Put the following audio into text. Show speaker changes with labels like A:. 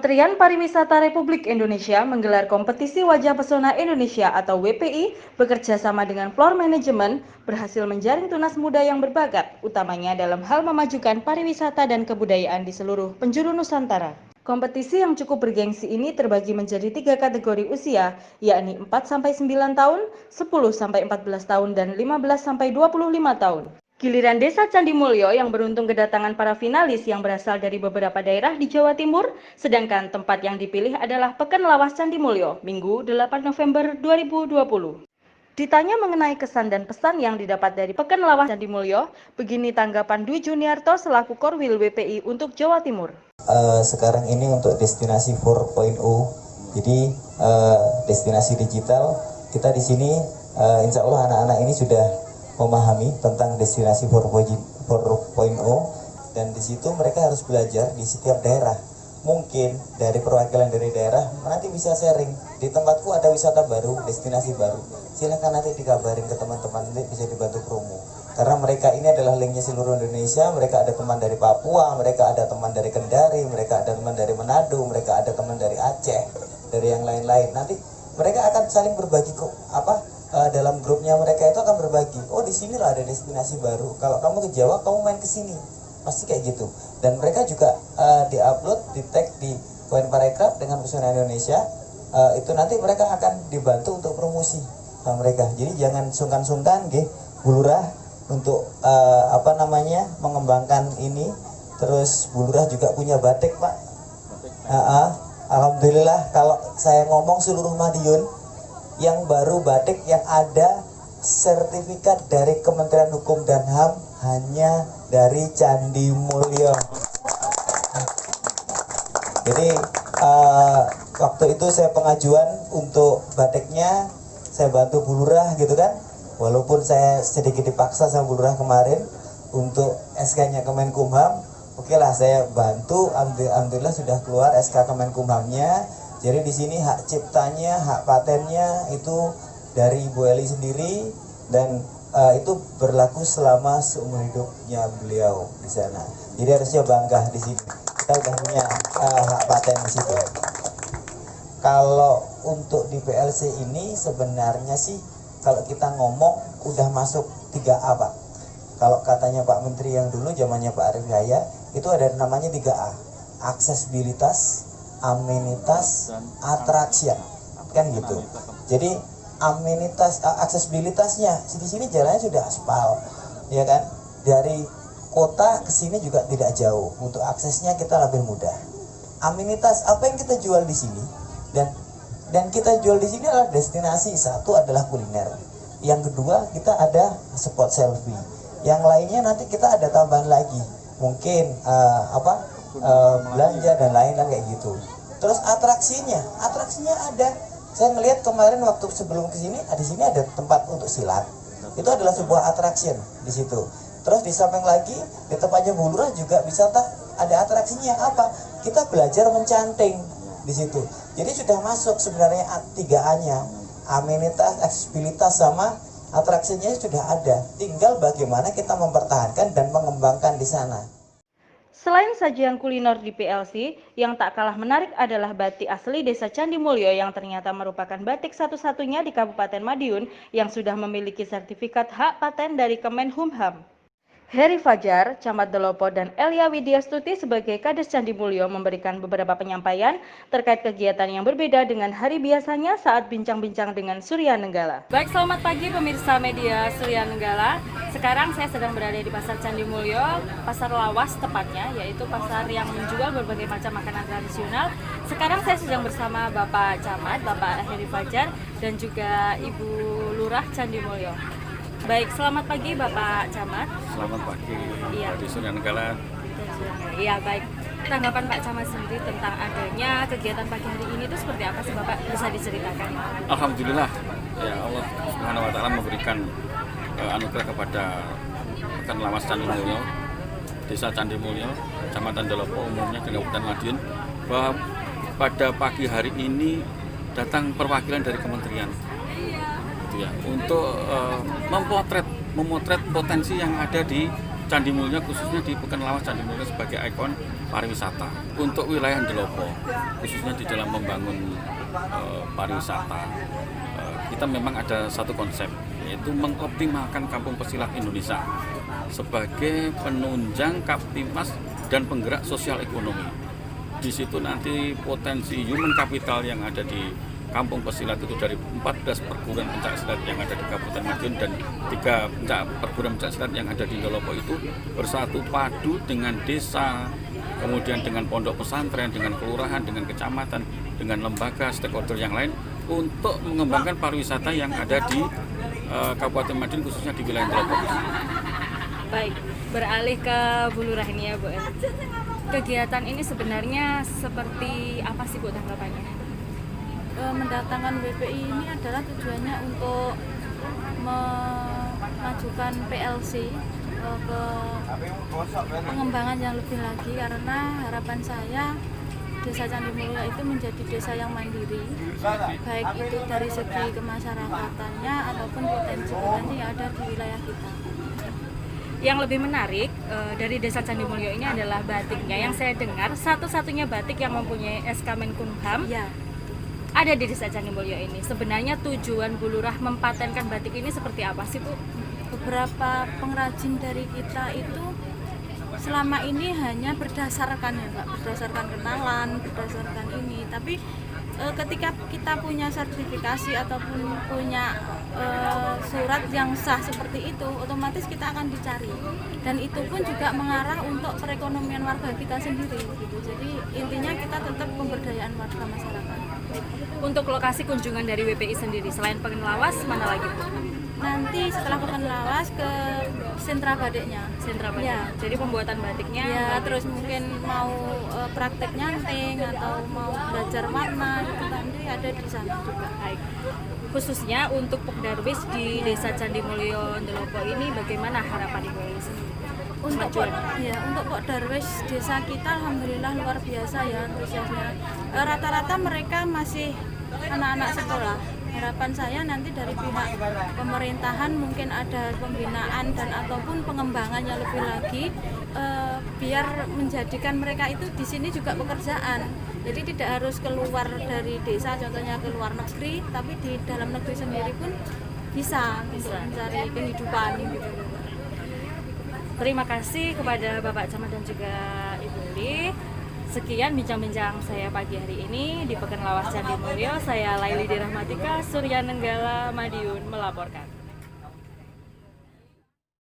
A: Kementerian Pariwisata Republik Indonesia menggelar kompetisi Wajah Pesona Indonesia atau WPI bekerja sama dengan Floor Management berhasil menjaring tunas muda yang berbakat, utamanya dalam hal memajukan pariwisata dan kebudayaan di seluruh penjuru Nusantara. Kompetisi yang cukup bergengsi ini terbagi menjadi 3 kategori usia, yakni 4-9 tahun, 10-14 tahun, dan 15-25 tahun. Giliran Desa Candi Mulyo yang beruntung kedatangan para finalis yang berasal dari beberapa daerah di Jawa Timur, sedangkan tempat yang dipilih adalah Pekan Lawas Candi Mulyo, Minggu 8 November 2020. Ditanya mengenai kesan dan pesan yang didapat dari Pekan Lawas Candi Mulyo, begini tanggapan Dwi Juniarto selaku Korwil WPI untuk Jawa Timur.
B: Sekarang ini untuk destinasi 4.0, jadi destinasi digital, kita di sini insya Allah anak-anak ini sudah memahami tentang destinasi 4.0 dan di situ mereka harus belajar di setiap daerah. Mungkin dari perwakilan dari daerah nanti bisa sharing, di tempatku ada wisata baru, destinasi baru, silahkan nanti dikabarin ke teman-teman, nanti bisa dibantu promo. Karena mereka ini adalah linknya seluruh Indonesia, mereka ada teman dari Papua, mereka ada teman dari Kendari, mereka ada teman dari Manado, mereka ada teman dari Aceh, dari yang lain-lain. Nanti mereka akan saling berbagi dalam grupnya mereka itu akan berbagi. Oh, di sinilah ada destinasi baru. Kalau kamu ke Jawa, kamu main ke sini. Pasti kayak gitu. Dan mereka juga di-upload, di-tag di Kemenparekraf dengan Pesona Indonesia. Itu nanti mereka akan dibantu untuk promosi sama mereka. Jadi jangan sungkan-sungkan nggih, Bu Lurah untuk mengembangkan ini. Terus Bu Lurah juga punya batik, Pak. Alhamdulillah kalau saya ngomong seluruh Madiun yang baru batik yang ada sertifikat dari Kementerian Hukum dan HAM hanya dari Candi Mulyo. Jadi waktu itu saya pengajuan untuk batiknya, saya bantu Bu Lurah gitu kan. Walaupun saya sedikit dipaksa sama Bu Lurah kemarin untuk SK-nya Kemenkumham, oke lah saya bantu, alhamdulillah sudah keluar SK Kemenkumhamnya. Jadi di sini hak ciptanya, hak patennya itu dari Bu Eli sendiri dan itu berlaku selama seumur hidupnya beliau di sana. Jadi harusnya bangga di sini. Kita sudah punya hak paten di situ. Kalau untuk di PLC ini sebenarnya sih kalau kita ngomong udah masuk 3A, Pak. Kalau katanya Pak Menteri yang dulu zamannya Pak Arief Yahya itu ada namanya 3A. Aksesibilitas, amenitas, atraksi, kan gitu. Jadi amenitas, aksesibilitasnya di sini jalannya sudah aspal, ya kan. Dari kota ke sini juga tidak jauh. Untuk aksesnya kita lebih mudah. Amenitas apa yang kita jual di sini dan kita jual di sini adalah destinasi. Satu adalah kuliner. Yang kedua kita ada spot selfie. Yang lainnya nanti kita ada tambahan lagi. Mungkin belanja dan lain-lain kayak gitu. Terus atraksinya ada. Saya ngelihat kemarin waktu sebelum kesini, di sini ada tempat untuk silat. Itu adalah sebuah attraction di situ. Terus di samping lagi di tempatnya Bu Lurah juga ada atraksinya apa? Kita belajar mencanting di situ. Jadi sudah masuk sebenarnya 3A-nya, amenitas, aksesibilitas sama atraksinya sudah ada. Tinggal bagaimana kita mempertahankan dan mengembangkan di sana.
A: Selain sajian kuliner di PLC, yang tak kalah menarik adalah batik asli Desa Candi Mulyo yang ternyata merupakan batik satu-satunya di Kabupaten Madiun yang sudah memiliki sertifikat hak paten dari Kemenhumham. Heri Fajar, Camat Delopo, dan Elia Widyastuti sebagai Kades Candi Mulyo memberikan beberapa penyampaian terkait kegiatan yang berbeda dengan hari biasanya saat bincang-bincang dengan Surya Nenggala. Baik, selamat pagi pemirsa media Surya Nenggala. Sekarang saya sedang berada di Pasar Candi Mulyo, Pasar Lawas tepatnya, yaitu pasar yang menjual berbagai macam makanan tradisional. Sekarang saya sedang bersama Bapak Camat, Bapak Heri Fajar, dan juga Ibu Lurah Candi Mulyo. Baik, selamat pagi Bapak Camat.
C: Selamat pagi, dari Surya Nenggala.
A: Iya, baik. Tanggapan Pak Camat sendiri tentang adanya kegiatan pagi hari ini itu seperti apa sih Bapak? Bisa diceritakan?
C: Alhamdulillah, ya Allah Subhanahu wa Ta'ala memberikan anugerah kepada Pekan Lawas Candi Mulyo, Desa Candi Mulyo, Kecamatan Delopo umumnya dan Kabupaten Madiun, bahwa pada pagi hari ini datang perwakilan dari kementerian. Ya, untuk memotret potensi yang ada di Candi Mulyo khususnya di Pekan Lawas Candi Mulyo sebagai ikon pariwisata untuk wilayah Ndelopo, khususnya di dalam membangun pariwisata. Kita memang ada satu konsep, yaitu mengoptimalkan Kampung Pesilat Indonesia sebagai penunjang Kaptimas dan penggerak sosial ekonomi. Di situ nanti potensi human capital yang ada di Kampung Pesilat itu dari 14 perguruan pencaksilat yang ada di Kabupaten Madiun dan 3 perguruan pencaksilat yang ada di Ndelopo itu bersatu padu dengan desa, kemudian dengan pondok pesantren, dengan kelurahan, dengan kecamatan, dengan lembaga stakeholder yang lain untuk mengembangkan pariwisata yang ada di Kabupaten Madiun khususnya di wilayah Ndelopo.
D: Baik, beralih ke Bu Lurah ini ya Bu. Kegiatan ini sebenarnya seperti apa sih Bu tanggapannya?
E: Mendatangkan WPI ini adalah tujuannya untuk memajukan PLC ke pengembangan yang lebih lagi, karena harapan saya Desa Candi Mulyo itu menjadi desa yang mandiri, baik itu dari segi kemasyarakatannya ataupun potensi-potensi yang ada di wilayah kita.
D: Yang lebih menarik dari Desa Candi Mulyo ini adalah batiknya. Yang saya dengar satu-satunya batik yang mempunyai SK Menkumham
E: Ya,
D: ada di Desa Candi Mulyo ini. Sebenarnya tujuan Bu Lurah mempatenkan batik ini seperti apa sih Bu?
E: beberapa pengrajin dari kita itu selama ini hanya berdasarkan ya Mbak, berdasarkan kenalan, berdasarkan ini. Tapi ketika kita punya sertifikasi ataupun punya surat yang sah seperti itu, otomatis kita akan dicari. Dan itu pun juga mengarah untuk perekonomian warga kita sendiri gitu. Jadi intinya kita tetap pemberdayaan warga masyarakat.
D: Untuk lokasi kunjungan dari WPI sendiri selain Pekan Lawas mana lagi Bu?
E: Nanti setelah Pekan Lawas ke sentra batiknya.
D: Sentra batik.
E: Ya.
D: Jadi pembuatan batiknya.
E: Ya, terus mungkin mau praktek nyanting atau mau belajar warna itu nanti ada di sana juga.
D: Baik. Khususnya untuk Pokdarwis di Desa Candi Mulyo Ndelopo ini bagaimana harapan Ibu ini sendiri?
E: Untuk Pokdarwis desa kita alhamdulillah luar biasa ya antusiasnya. Rata-rata mereka masih anak-anak sekolah. Harapan saya nanti dari pihak pemerintahan mungkin ada pembinaan dan ataupun pengembangan yang lebih lagi biar menjadikan mereka itu di sini juga pekerjaan. Jadi tidak harus keluar dari desa, contohnya ke luar negeri, tapi di dalam negeri sendiri pun bisa mencari kehidupan gitu.
D: Terima kasih kepada Bapak Camat dan juga Ibu Li. Sekian bincang-bincang saya pagi hari ini di Pekan Lawas Candi Mulyo. Saya Laili Dirahmatika, Surya Nenggala, Madiun melaporkan.